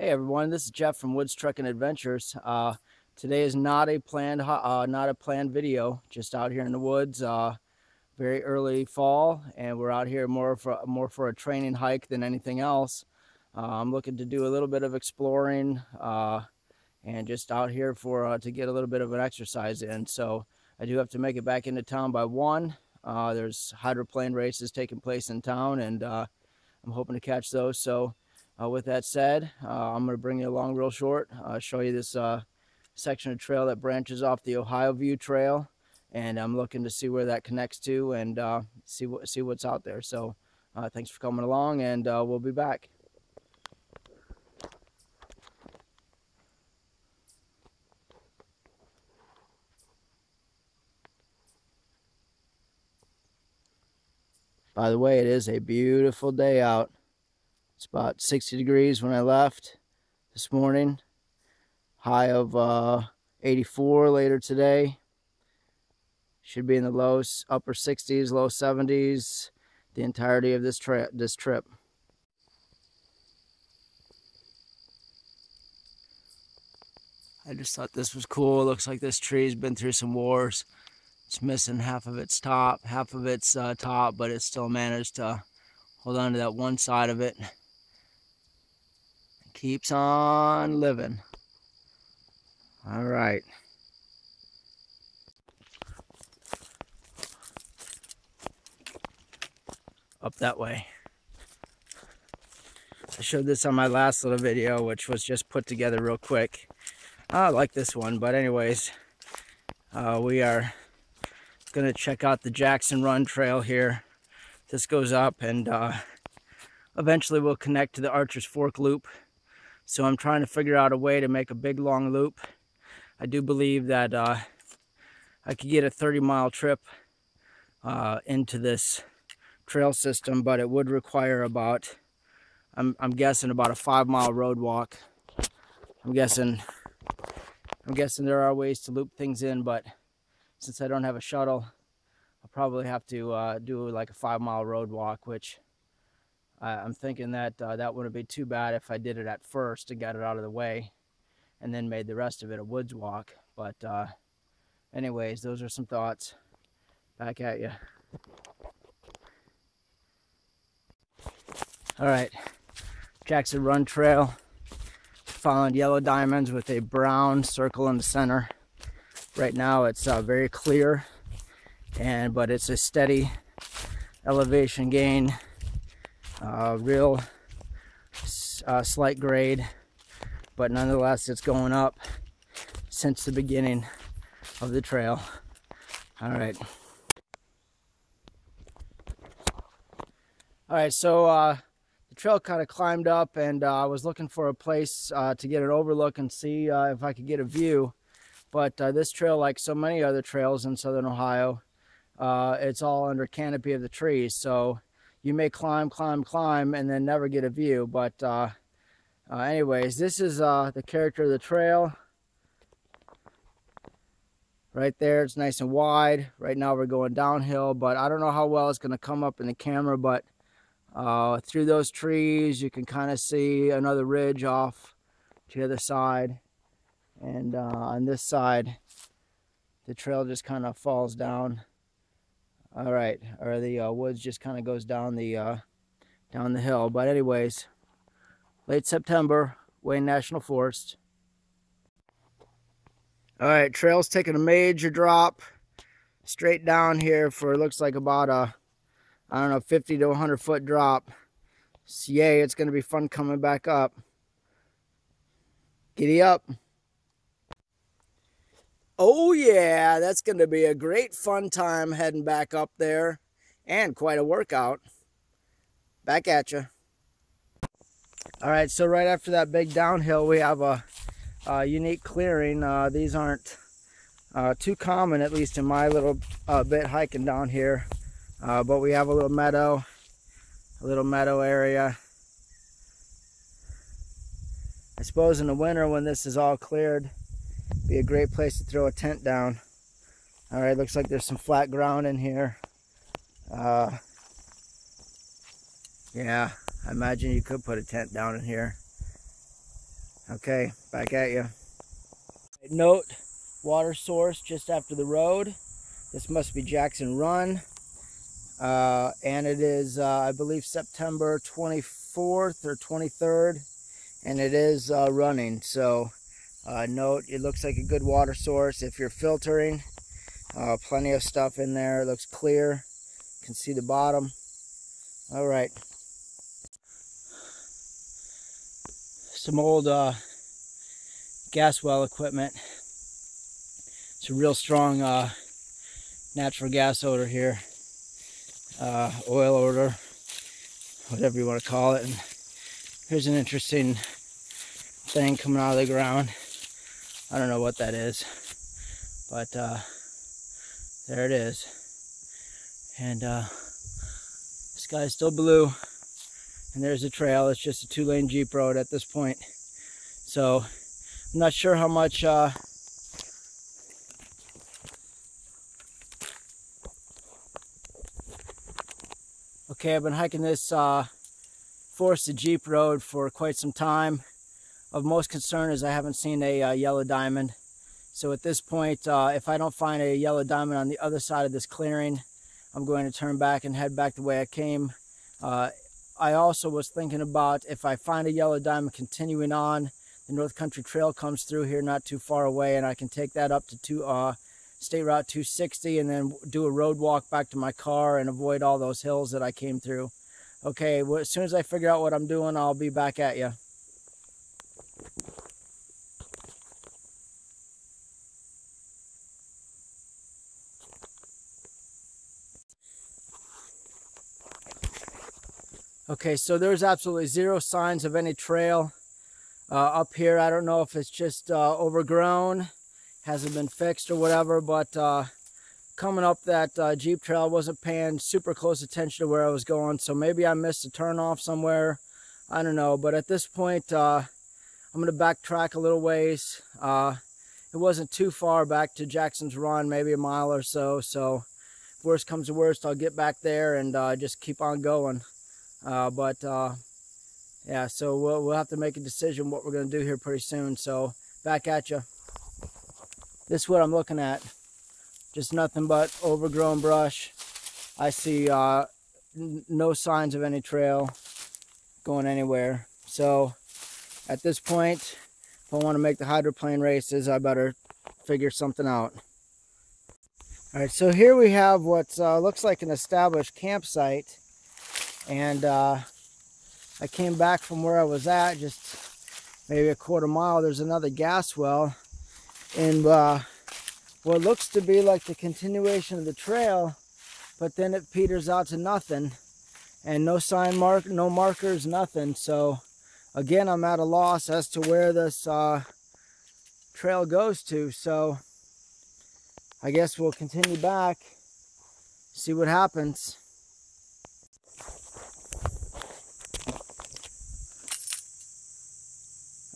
Hey everyone, this is Jeff from Woods Trucking Adventures. Today is not a planned video. Just out here in the woods, very early fall, and we're out here more for a training hike than anything else. I'm looking to do a little bit of exploring, and just out here to get a little bit of an exercise in. So I do have to make it back into town by 1. There's hydroplane races taking place in town, and I'm hoping to catch those. So with that said, I'm going to bring you along real short, show you this section of trail that branches off the Ohio View Trail, and I'm looking to see where that connects to and see what's out there. So thanks for coming along, and we'll be back. By the way, it is a beautiful day out. It's about 60 degrees when I left this morning. High of 84 later today. Should be in the upper 60s, low 70s the entirety of this trip. I just thought this was cool. It looks like this tree's been through some wars. It's missing half of its top, but it still managed to hold on to that one side of it. Keeps on living. All right. Up that way. I showed this on my last little video, which was just put together real quick. I like this one, but anyways, we are gonna check out the Jackson Run Trail here. This goes up, and eventually we'll connect to the Archer's Fork Loop. So I'm trying to figure out a way to make a big long loop. I do believe that I could get a 30-mile trip into this trail system, but it would require about, I'm guessing about a 5-mile road walk. I'm guessing there are ways to loop things in, but since I don't have a shuttle, I'll probably have to do like a 5-mile road walk, which I'm thinking that that wouldn't be too bad if I did it at first and got it out of the way and then made the rest of it a woods walk. But anyways, those are some thoughts. Back at you. All right, Jackson Run Trail. Found yellow diamonds with a brown circle in the center. Right now it's very clear, but it's a steady elevation gain. Real slight grade, but nonetheless it's going up since the beginning of the trail. All right, so the trail kind of climbed up, and I was looking for a place to get an overlook and see if I could get a view, but this trail, like so many other trails in southern Ohio, it's all under canopy of the trees, so you may climb, and then never get a view. But anyways, this is the character of the trail. Right there, it's nice and wide. Right now we're going downhill, but I don't know how well it's going to come up in the camera, but through those trees you can kind of see another ridge off to the other side. And on this side, the trail just kind of falls down. All right, or the woods just kind of goes down the hill. But anyways, late September, Wayne National Forest. All right, trail's taking a major drop straight down here for, it looks like about a, I don't know, 50 to 100 foot drop. So yay, it's gonna be fun coming back up. Giddy up. Oh yeah, that's going to be a great fun time heading back up there, and quite a workout. Back at you. All right, so right after that big downhill, we have a unique clearing. These aren't too common, at least in my little bit hiking down here, but we have a little meadow area. I suppose in the winter when this is all cleared, be a great place to throw a tent down. All right, looks like there's some flat ground in here. Yeah, I imagine you could put a tent down in here. Okay, back at you. Note, water source just after the road. This must be Jackson Run. And it is, I believe, September 24th or 23rd. And it is running. So note, it looks like a good water source. If you're filtering, plenty of stuff in there. It looks clear. You can see the bottom. All right. Some old gas well equipment. It's a real strong natural gas odor here. Oil odor, whatever you want to call it. And here's an interesting thing coming out of the ground. I don't know what that is, but there it is. And the sky is still blue, and there's a trail. It's just a 2-lane Jeep road at this point. So I'm not sure how much okay, I've been hiking this forested Jeep road for quite some time. Of most concern is I haven't seen a yellow diamond. So at this point, if I don't find a yellow diamond on the other side of this clearing, I'm going to turn back and head back the way I came. I also was thinking about, if I find a yellow diamond continuing on, the North Country Trail comes through here not too far away, and I can take that up to State Route 260 and then do a road walk back to my car and avoid all those hills that I came through. Okay, well, as soon as I figure out what I'm doing, I'll be back at you. Okay, so there's absolutely zero signs of any trail up here. I don't know if it's just overgrown, hasn't been fixed or whatever, but coming up that Jeep trail, I wasn't paying super close attention to where I was going, so maybe I missed a turnoff somewhere. I don't know, but at this point, I'm going to backtrack a little ways. It wasn't too far back to Jackson's Run, maybe a mile or so, so if worst comes to worst, I'll get back there and just keep on going. Yeah, so we'll have to make a decision what we're going to do here pretty soon. So back at you. This is what I'm looking at. Just nothing but overgrown brush. I see no signs of any trail going anywhere. So at this point, if I want to make the hydroplane races, I better figure something out. All right, so here we have what looks like an established campsite. And I came back from where I was at, just maybe a quarter mile. There's another gas well, and what looks to be like the continuation of the trail, but then it peters out to nothing, and no sign no markers, nothing. So again, I'm at a loss as to where this trail goes to. So I guess we'll continue back, see what happens.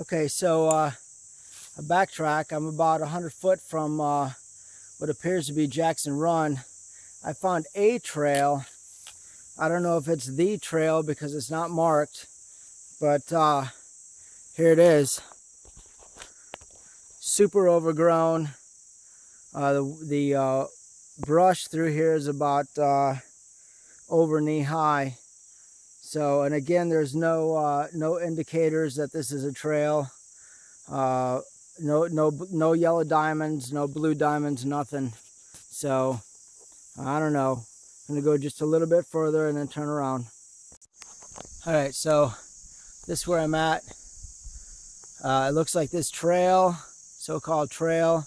Okay, so a backtrack. I'm about 100 foot from what appears to be Jackson Run. I found a trail. I don't know if it's the trail because it's not marked, but here it is. Super overgrown. The brush through here is about over knee high. So, and again, there's no indicators that this is a trail. No yellow diamonds, no blue diamonds, nothing. So, I don't know. I'm gonna go just a little bit further and then turn around. All right, so this is where I'm at. It looks like this trail, so-called trail,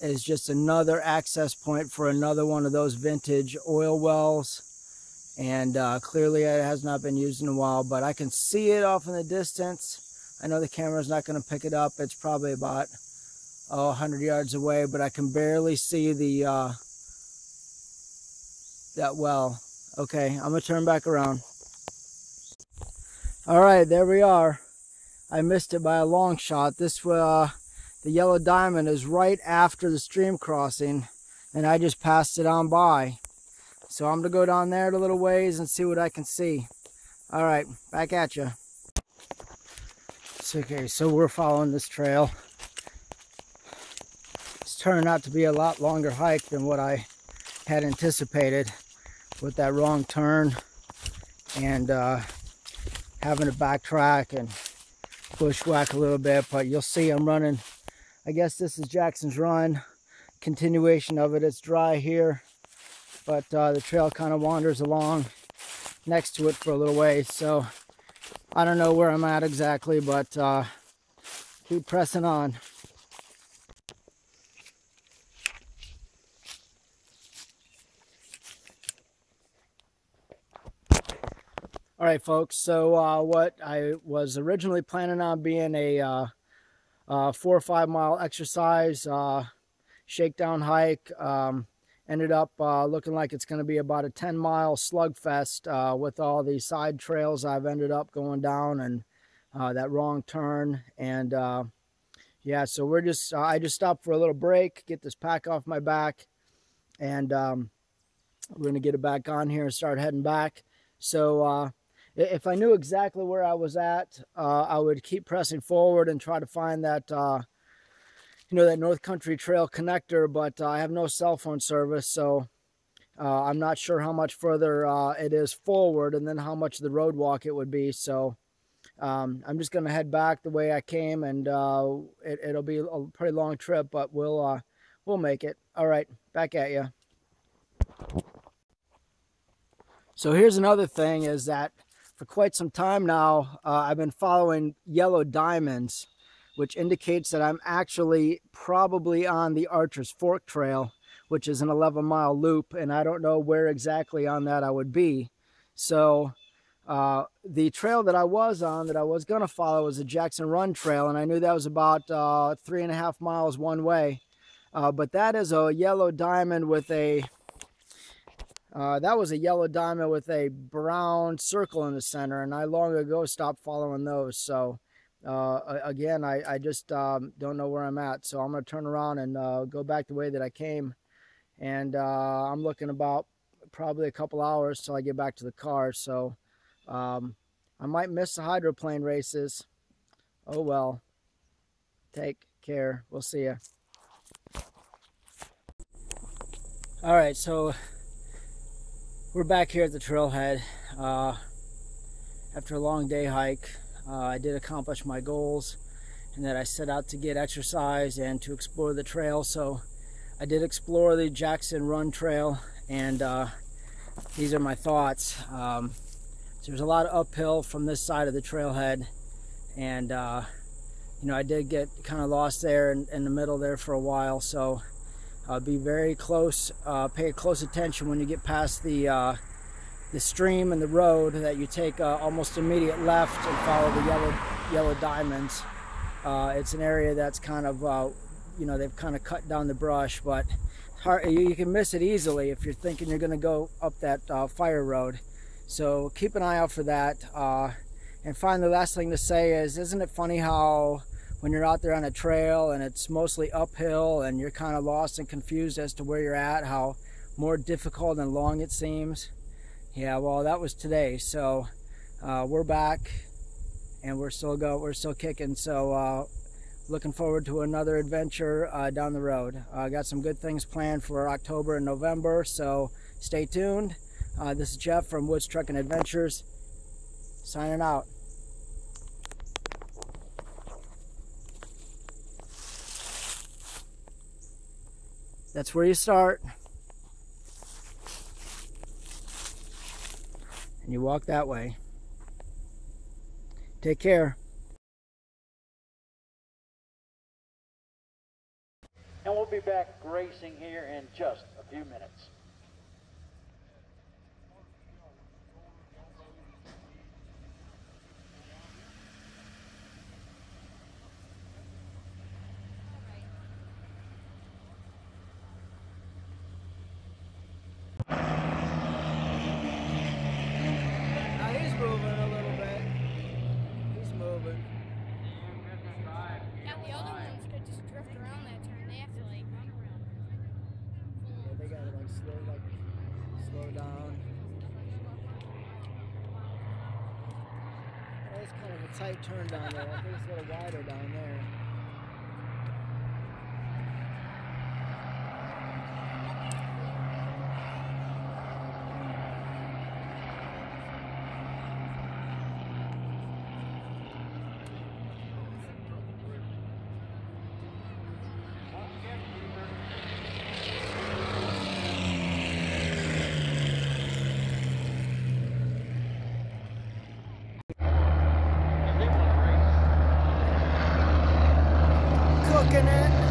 is just another access point for another one of those vintage oil wells. And clearly it has not been used in a while, but I can see it off in the distance. I know the camera's not going to pick it up. It's probably about 100 yards away, but I can barely see the that well. Okay, I'm going to turn back around. All right, there we are. I missed it by a long shot. This the yellow diamond is right after the stream crossing, and I just passed it on by. So I'm going to go down there a little ways and see what I can see. All right, back at you. Okay, so we're following this trail. It's turning out to be a lot longer hike than what I had anticipated, with that wrong turn and having to backtrack and bushwhack a little bit. But you'll see I'm running, I guess this is Jackson's Run, continuation of it. It's dry here, but the trail kind of wanders along next to it for a little ways. So I don't know where I'm at exactly, but keep pressing on. All right, folks, so what I was originally planning on being a 4 or 5 mile exercise shakedown hike ended up looking like it's going to be about a 10-mile slugfest with all the side trails I've ended up going down and that wrong turn. And yeah, so we're just I just stopped for a little break, get this pack off my back, and we're going to get it back on here and start heading back. So if I knew exactly where I was at, I would keep pressing forward and try to find that, you know, that North Country Trail connector, but I have no cell phone service, so I'm not sure how much further it is forward and then how much of the road walk it would be. So I'm just going to head back the way I came, and it'll be a pretty long trip, but we'll make it. All right, back at you. So here's another thing, is that for quite some time now, I've been following yellow diamonds, which indicates that I'm actually probably on the Archer's Fork Trail, which is an 11-mile loop, and I don't know where exactly on that I would be. So the trail that I was on, that I was going to follow, was the Jackson Run Trail, and I knew that was about 3.5 miles one way. But that is a yellow diamond with a that was a yellow diamond with a brown circle in the center, and I long ago stopped following those. So again, I just don't know where I'm at, so I'm going to turn around and go back the way that I came. And I'm looking about probably a couple hours till I get back to the car, so I might miss the hydroplane races. Oh well, take care, we'll see ya. All right, so we're back here at the trailhead. After a long day hike, I did accomplish my goals, and that I set out to get exercise and to explore the trail. So I did explore the Jackson Run Trail, and these are my thoughts. So there's a lot of uphill from this side of the trailhead, and you know, I did get kind of lost there in the middle there for a while. So be very close, pay close attention when you get past the stream and the road, that you take almost immediate left and follow the yellow diamonds. It's an area that's kind of, you know, they've kind of cut down the brush, but you can miss it easily if you're thinking you're going to go up that fire road. So keep an eye out for that. And finally, the last thing to say is, isn't it funny how when you're out there on a trail and it's mostly uphill and you're kind of lost and confused as to where you're at, how more difficult and long it seems? Yeah, well, that was today. So we're back and we're still kicking. So looking forward to another adventure down the road. Got some good things planned for October and November, so stay tuned. This is Jeff from Woods Trucking Adventures, signing out. That's where you start. And you walk that way. Take care. And we'll be back racing here in just a few minutes. He's moving a little bit. He's moving. Yeah, the other ones could just drift around that turn. They have to like run around. Yeah, they gotta like slow tight turn down there. I think it's a little wider down there. Cooking it.